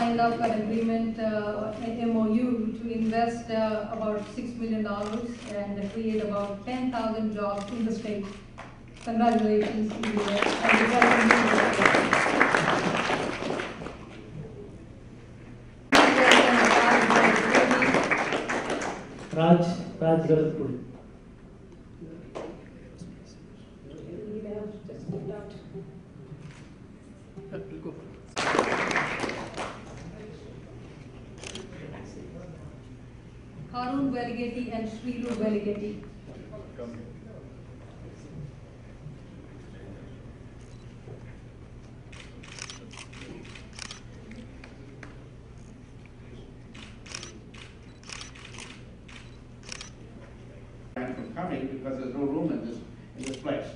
signed up an agreement, an MOU, to invest about $6 million and create about 10,000 jobs in the state. Congratulations, India. Raj Garatpur. Harun Veligeti and Srilu Veligeti. From coming because there's no room in this place.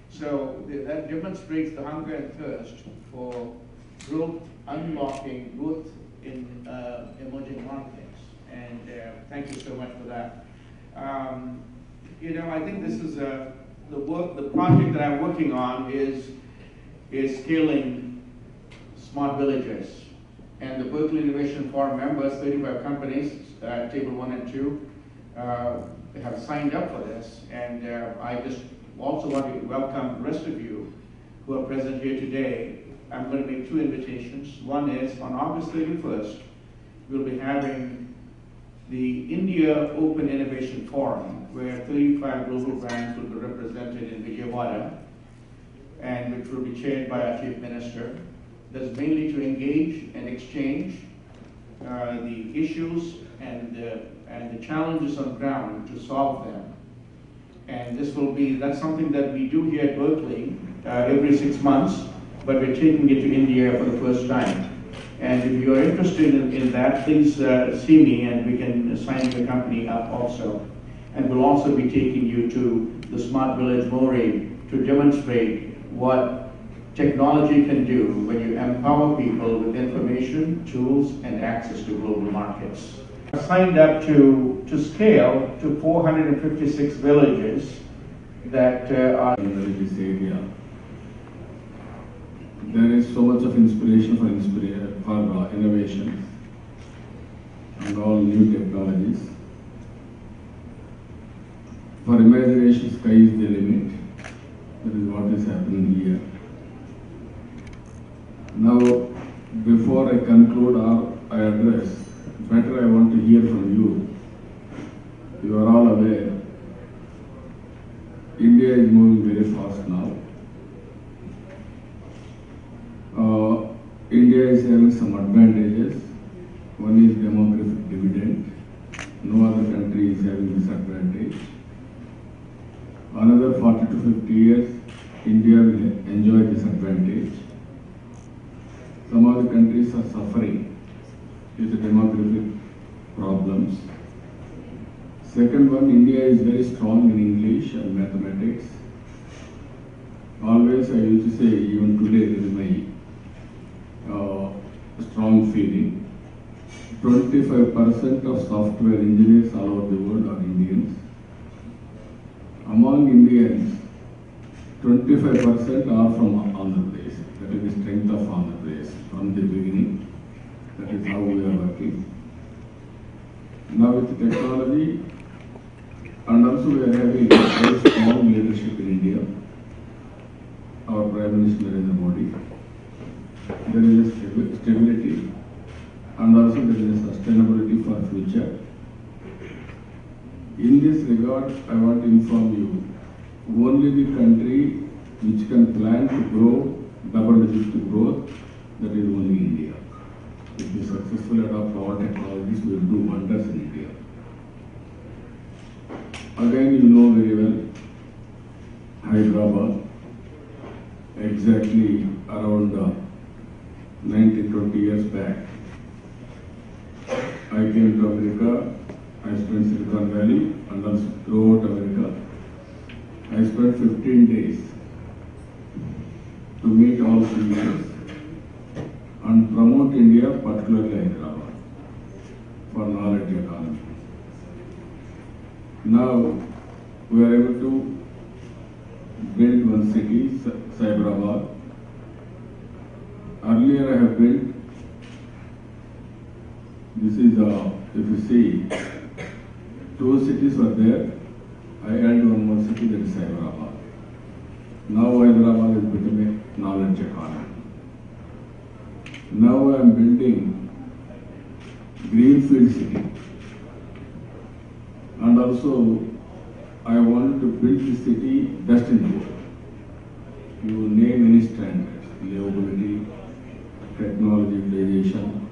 So that demonstrates the hunger and thirst for growth, unlocking growth in emerging markets. And thank you so much for that. You know, I think this is the project that I'm working on is scaling smart villages. And the Berkeley Innovation Forum members, 35 companies, table 1 and 2, have signed up for this. And I just also want to welcome the rest of you who are present here today. I'm going to make 2 invitations. One is on August 31st, we'll be having the India Open Innovation Forum, where 35 global brands will be represented in Vijayawada, and which will be chaired by our Chief Minister. That's mainly to engage and exchange the issues and the challenges on ground to solve them. And that's something that we do here at Berkeley every 6 months, but we're taking it to India for the first time. And if you're interested in that, please see me and we can sign your company up also. And we'll also be taking you to the Smart Village Mori to demonstrate what technology can do when you empower people with information, tools, and access to global markets. I signed up to scale to 456 villages that are in this area. There is so much of inspiration for innovation and all new technologies. For imagination, sky is the limit. That is what is happening here. Now, before I conclude our address, better I want to hear from you. You are all aware, India is moving very fast now. India is having some advantages. One is demographic dividend. No other country is having this advantage. Another 40 to 50 years, India will enjoy this advantage. Some of the countries are suffering due to demographic problems. Second one, India is very strong in English and mathematics. Always I used to say, even today there is my strong feeling. 25% of software engineers all over the world are Indians. Among Indians, 25% are from Andhra Pradesh. That is the strength of Andhra Pradesh from the beginning. That is how we are working. Now with technology, and also we are having very strong leadership in India. Our Prime Minister Narendra Modi. There is a stability and also there is a sustainability for future. In this regard, I want to inform you, only the country which can plan to grow double-digit growth, that is only India. If we successfully adopt all technologies, we will do wonders in India. Again, you know very well, Hyderabad, exactly around 19-20 years back, I came to America. I spent Silicon Valley and also throughout America. I spent 15 days to meet all CEOs and promote India, particularly Hyderabad, for knowledge economy. Now we are able to build one city, Cyberabad. Earlier I have built this is if you see, two cities were there. I added one more city, that is Hyderabad. Now Hyderabad is becoming a knowledge economy. Now I am building greenfield city, and also I want to build the city best in the world. You name any standards, livability, technology utilization,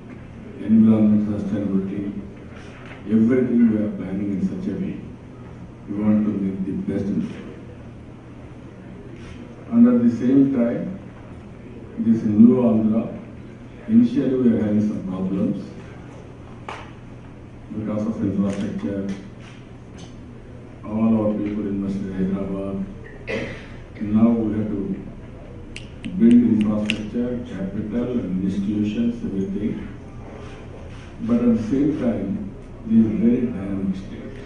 environmental sustainability, everything we are planning in such a way. We want to make the best in the world. And at the same time, this new Andhra, initially we are having some problems because of infrastructure. All our people invested in Hyderabad. Now we have to build infrastructure, capital, and institutions, everything. But at the same time, this is a very dynamic state.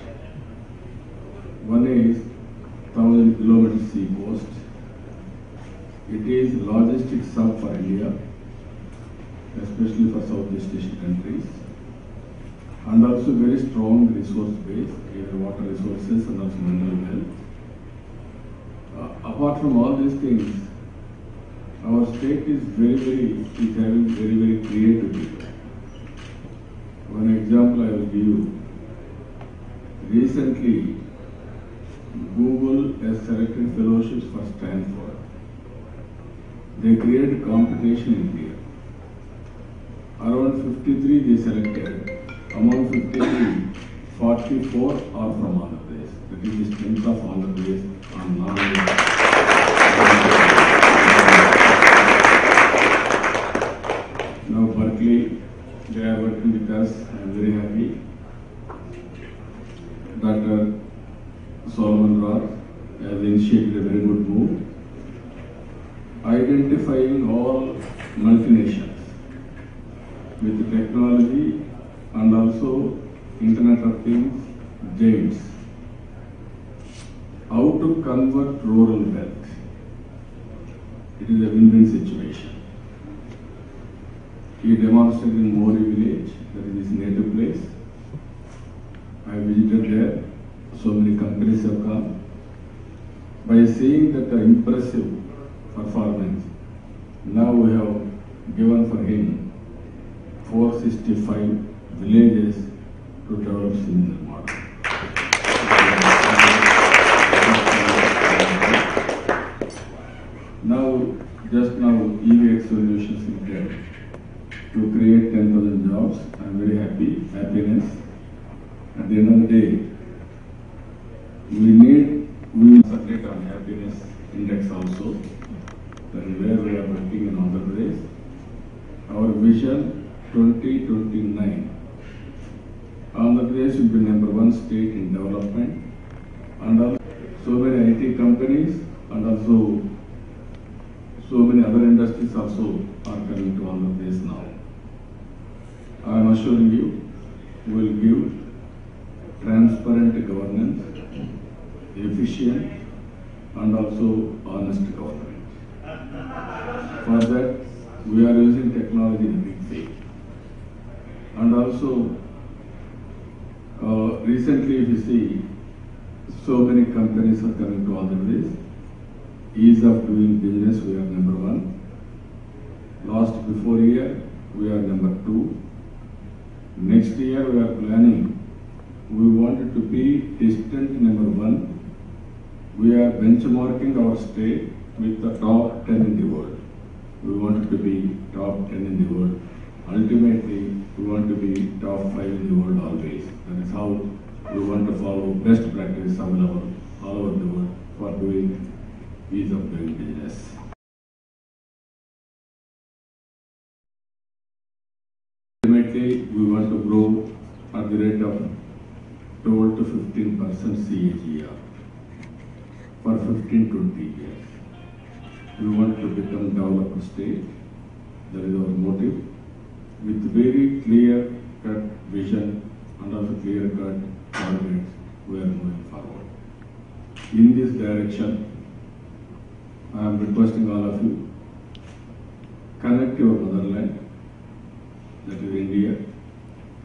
One is 1,000 kilometers sea coast. It is logistics hub for India, especially for Southeast Asian countries, and also very strong resource base, either water resources and also mineral wealth. Apart from all these things, our state is having very creative people. One example I will give you. Recently, Google has selected fellowships for Stanford. They created competition in India. Around 53 they selected. Among 53, 44 are from Andhra Pradesh. That is the strength of Andhra Pradesh on knowledge. Now Berkeley, they are working with us. I am very happy. Dr. Solomon Roth has initiated a very good move, identifying all multinations with technology and also Internet of Things, giants. How to convert rural wealth. It is a win-win situation. He demonstrated in Mori village, that is his native place. I visited there. So many companies have come. By seeing that impressive performance, now we have given for him 465 villages to develop similar model. Just now, EVX Solutions Limited to create 10,000 jobs. I am very happiness. At the end of the day, we will subject on happiness index also. That is where we are working in Andhra Pradesh. Our vision 2029. Andhra Pradesh will be #1 state in development, and also so many IT companies and also so many other industries also are coming to Andhra Pradesh now. I am assuring you, we will give transparent governance, efficient and also honest government. For that, we are using technology in a big way. And also, recently if you see, so many companies are coming to Andhra Pradesh. Ease of doing business, we are #1. Before year, we are #2. Next year, we are planning. We wanted to be distant #1. We are benchmarking our state with the top 10 in the world. We wanted to be top 10 in the world. Ultimately, we want to be top 5 in the world always. That is how we want to follow best practice available all over the world for doing ease of doing business. Ultimately, we want to grow at the rate of 12 to 15% CAGR for 15-20 years. We want to become developed state. That is our motive. With very clear-cut vision and also clear-cut targets, we are moving forward. In this direction, I am requesting all of you, connect your motherland, that is India,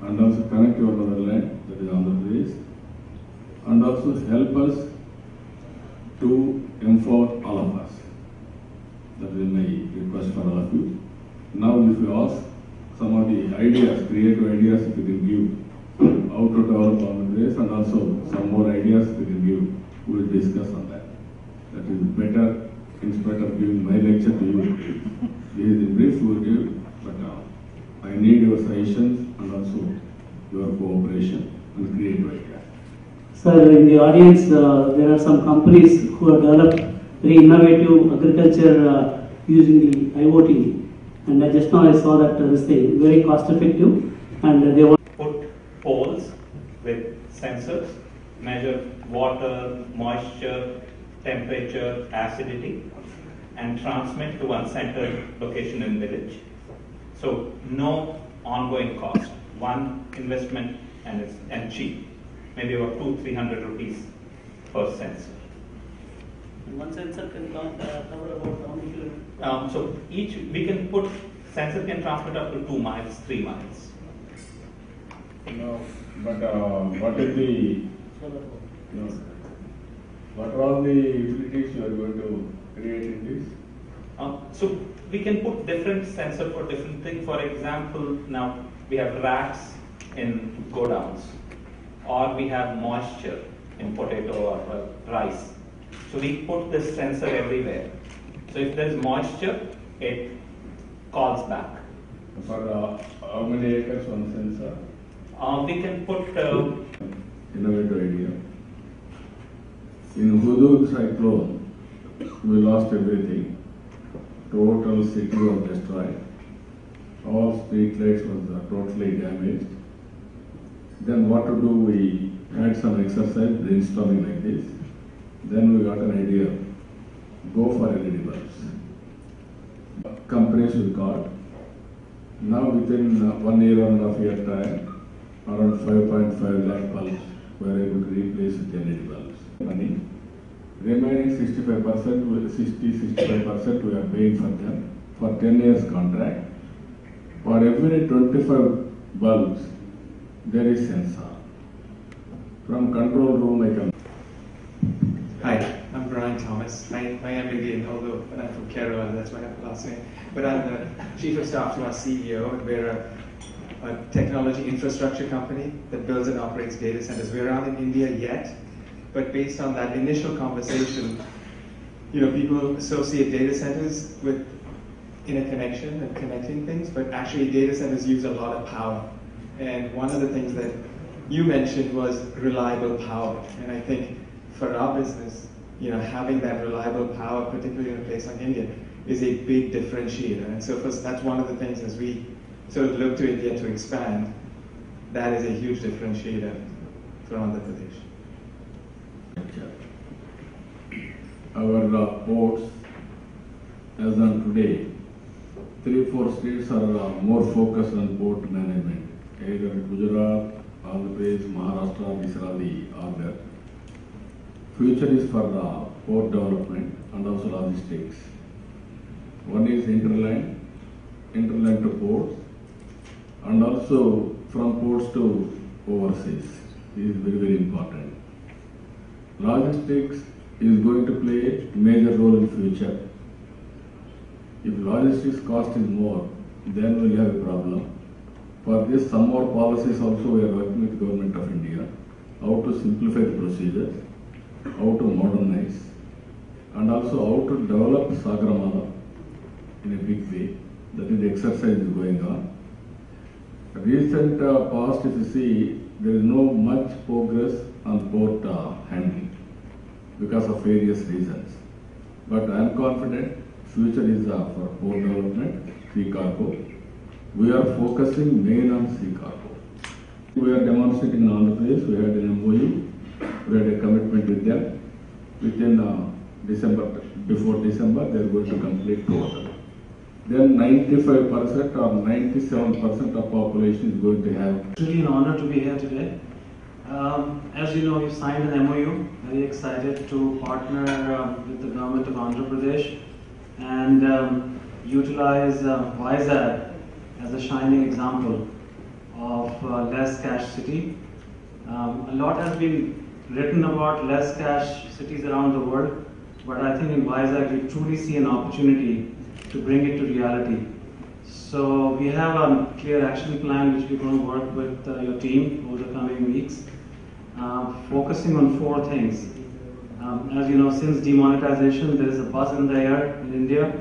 and also connect your motherland, that is Andhra Pradesh, and also help us to empower all of us. That is my request for all of you. Now if you ask some of the ideas, creative ideas if you can give, how to develop Andhra Pradesh, and also some more ideas we can give, we will discuss on that. That is better, in spite of giving my lecture to you. This is the brief we will give, but I need your suggestions and also your cooperation and creative ideas. Sir, in the audience, there are some companies who have developed very innovative agriculture using the IoT. And just now I saw that this thing very cost effective, and they want put poles with sensors, measure water, moisture, temperature, acidity, and transmit to one centered location in village. So no ongoing cost, one investment and cheap, maybe about 200-300 rupees per sensor. one sensor can cover about how many kilometers? So each sensor can transmit up to 2 miles, 3 miles. No, but what is the, what are all the utilities you are going to create in this? So we can put different sensor for different things. For example, now we have rats in godowns, or we have moisture in potato or rice. So we put this sensor everywhere. So if there is moisture, it calls back. For how many acres one sensor? We can put Innovative idea. In Hudud cyclone, we lost everything. Total city was destroyed. All street lights was totally damaged. Then what to do? We had some exercise brainstorming like this. Then we got an idea. Go for LED bulbs. Companies we got. Now within 1 year and a half year time, around 5.5 lakh bulbs were able to replace with LED bulbs. Money. Remaining 65% we are paying for them for 10 years contract. For every 25 bulbs, there is sensor. From control room I can. Hi, I'm Brian Thomas. I am Indian, although I'm from Kerala, that's my last name. But I'm the Chief of Staff to our CEO, and we're a technology infrastructure company that builds and operates data centers. We're around in India yet, but based on that initial conversation, people associate data centers with interconnection and connecting things, but actually data centers use a lot of power. And one of the things that you mentioned was reliable power. And I think for our business, having that reliable power, particularly in a place like India, is a big differentiator. And so that's one of the things as we sort of look to India to expand, that is a huge differentiator for Andhra Pradesh. Our ports, as on today, 3-4 states are more focused on port management. Either Gujarat, Andhra Pradesh, Maharashtra, these are the order. Future is for port development and also logistics. One is interland to ports, and also from ports to overseas. This is very, very important. Logistics is going to play a major role in future. If logistics cost is more, then we'll have a problem. For this, some more policies also we are working with Government of India, how to simplify the procedures, how to modernize, and also how to develop Sagramala in a big way. That is the exercise is going on. Recent past, if you see, there is no much progress on port handling because of various reasons. But I am confident future is for port development, sea cargo. We are focusing main on sea cargo. We are demonstrating in Andhra Pradesh. We had an MOU. We had a commitment with them. Within December, before December, they are going to complete total. Then 95% or 97% of population is going to have. It's really an honor to be here today. As you know, we've signed an MOU. Very excited to partner with the government of Andhra Pradesh and utilize WISAD as a shining example of less cash city. A lot has been written about less cash cities around the world, but I think in Vizag we truly see an opportunity to bring it to reality. So we have a clear action plan which we're going to work with your team over the coming weeks, focusing on 4 things. As you know, since demonetization, there is a buzz in the air in India.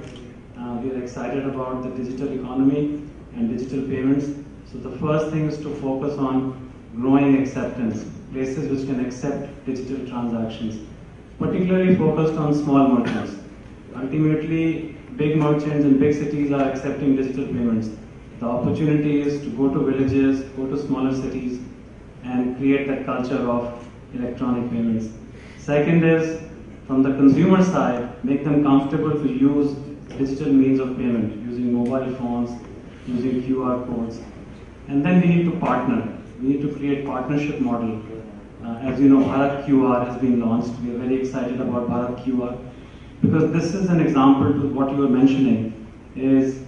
We are excited about the digital economy and digital payments. So the first thing is to focus on growing acceptance, places which can accept digital transactions, particularly focused on small merchants. Ultimately, big merchants in big cities are accepting digital payments. The opportunity is to go to villages, go to smaller cities, and create that culture of electronic payments. Second is, from the consumer side, make them comfortable to use digital means of payment, using mobile phones, using QR codes. And then we need to partner. We need to create partnership model. As you know, Bharat QR has been launched. We are very excited about Bharat QR because this is an example to what you were mentioning, is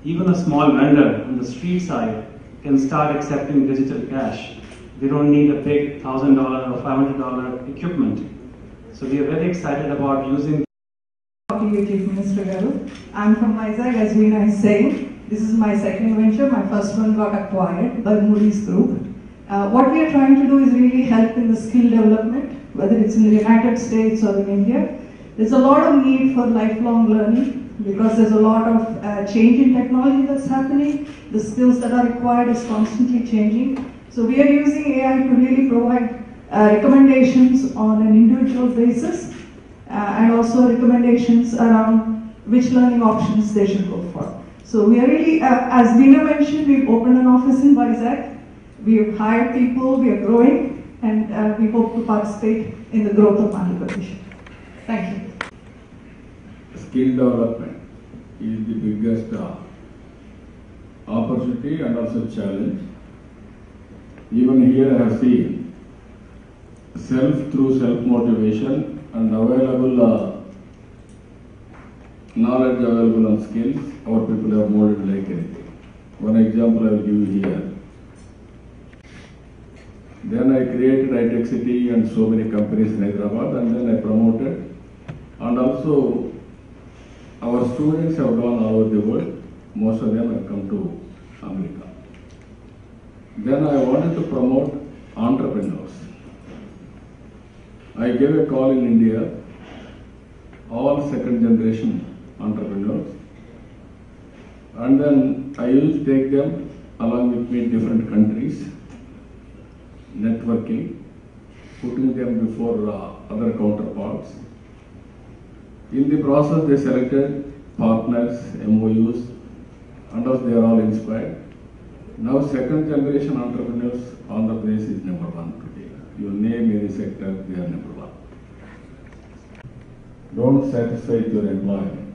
even a small vendor on the street side can start accepting digital cash. They don't need a big $1,000 or $500 equipment. So we are very excited about using. Chief Minister Garu. I'm from Vizag, as Veena is saying. This is my second venture. My first one got acquired by Moody's Group. What we are trying to do is really help in the skill development, whether it's in the United States or in India. There's a lot of need for lifelong learning because there's a lot of change in technology that's happening. The skills that are required is constantly changing. So we are using AI to really provide recommendations on an individual basis and also recommendations around which learning options they should go for. So we are really, as Veena mentioned, we've opened an office in Vizag. We've hired people, we are growing, and we hope to participate in the growth of Andhra Pradesh. Thank you. Skill development is the biggest opportunity and also challenge. Even here I have seen through self-motivation and available knowledge available on skills, our people have molded like anything. One example I will give you here. Then I created iTech City and so many companies in Hyderabad, and then I promoted. And also, our students have gone all over the world. Most of them have come to America. Then I wanted to promote entrepreneurs. I gave a call in India, all second generation entrepreneurs. And then I used to take them along with me in different countries, networking, putting them before other counterparts. In the process, they selected partners, MOUs, and also they are all inspired. Now, second generation entrepreneurs on the place is number 1 today. You name any sector, they are number 1. Don't satisfy your employment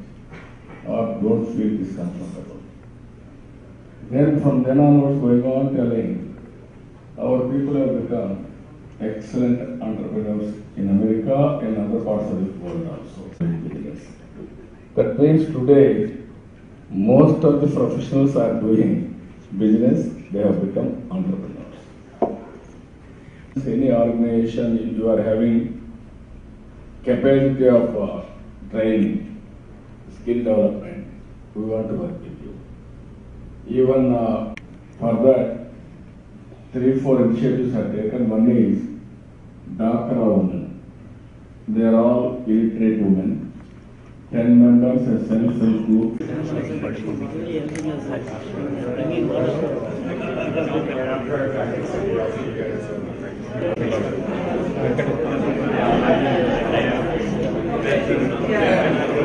or don't feel discomfortable. Then from then onwards, going on telling, our people have become excellent entrepreneurs in America and other parts of the world also. That means today, most of the professionals are doing business, they have become entrepreneurs. Any organization, you are having capacity of training, skill development, we want to work with you. Even for that, 3-4 initiatives are taken. One is Dhaka women. They are all illiterate women. 10 members, a self-help group. Yeah.